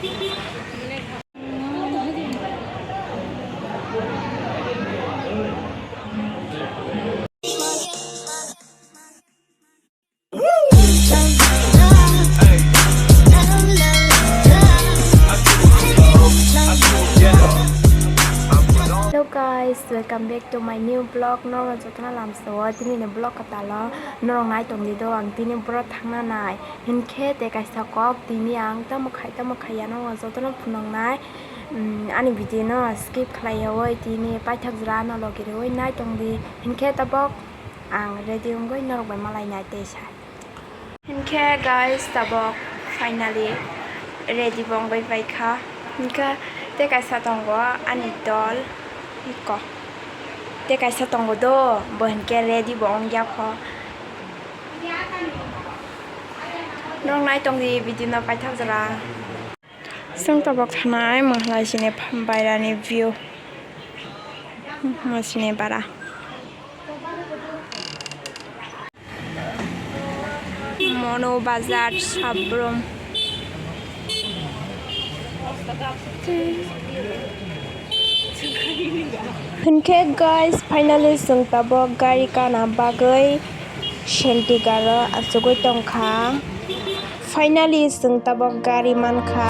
Hello guys, welcome back to my new vlog. No, mình sẽ làm số tí này vlog cả lo. Nó ngay trong đi đâu ăn tí này vlog thằng nào này. Hiện khi để cái sao có tí này ăn tao một khai nó mình sẽ nó phun nòng này. Anh video nó skip khai rồi tí này bài thật ra nó lo cái rồi ngay trong đi. Hiện khi tao bóc ăn ready không có nó phải mà lại nhảy tê sai. Hiện khi guys tao bóc finally ready bong vậy khá. Hiện khi để cái sao tao có anh idol 이거 내가 있었던 것도 뭐 함께 레디 멍자고น้องนายตรงดีวิดีโอไปทักษะซึ่งตัวบอกทนายมาลายชิเนพัมไปร้านวิวมาชิเนบาระโมโนบาซาร์ซับรูมOke guys, finally जों दाबो गारि गाना बागै सेन्टिगारो आसुगै दंखा finally जों दाबो गारि मानखा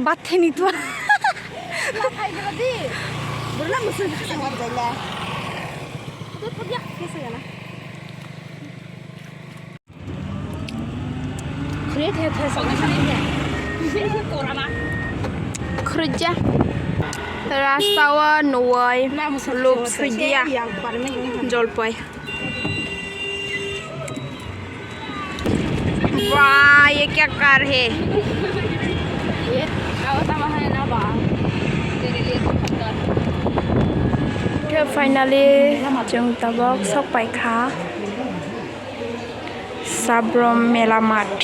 바텐이 또 라파이거지 몰라 무슨 상관이야 또 토비야 계속이나 그래 대해서 그래 꼬라마 그러자 라사와 노아이 롭스디야 졸포이 वाह ये क्या कार है फाइनली जों तबक सफायखा साब्रोम मेला मार्ट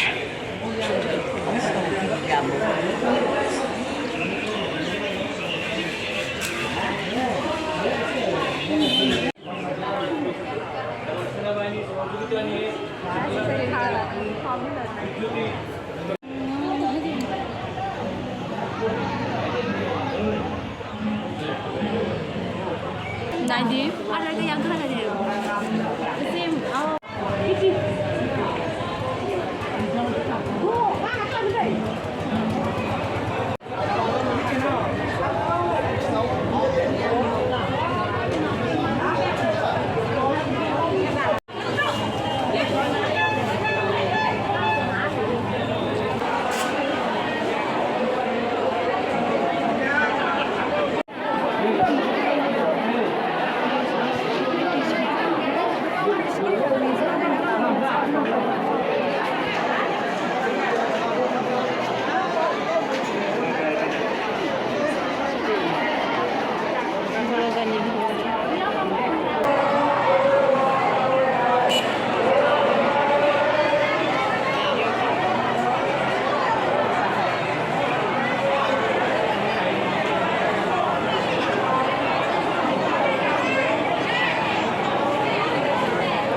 나이디 알아서 양하나 돼요. 쌤,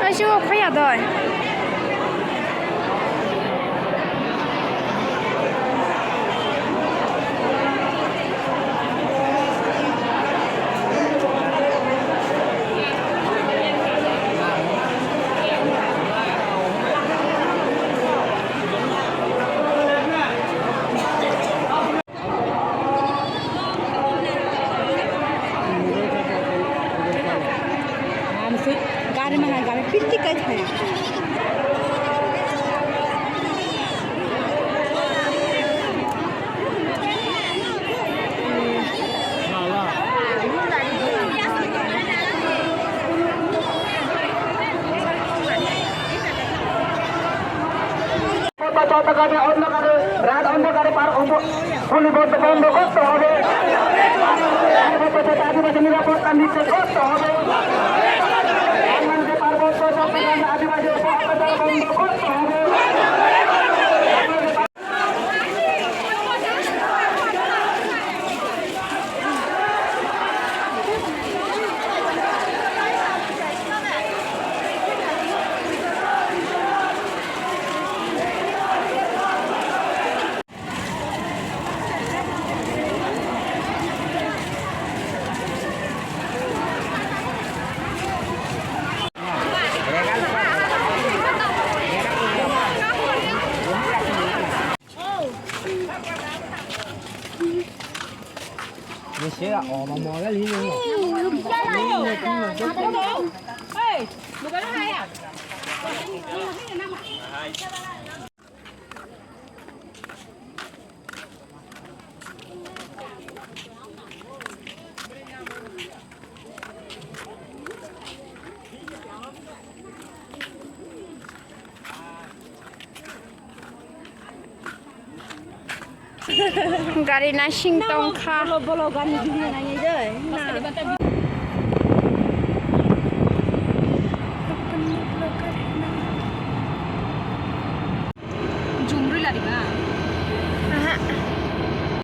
아쉬워 커야 돼. गाड़ी में गाड़ी पिट्टी का है অন্ধকারে রাত অন্ধকারে পার পরিবর্তন বন্ধ করতে হবে আদিবাসী নিরাপত্তা নিশ্চিত করতে হবে পার্বত্য চট্টগ্রামে আদিবাসী অত্যাচার বন্ধ করতে হবে你写个哦，毛毛的里面嘛。哎，我跟他呀。Gari na sing tong kha. Bolo gani gini na ye.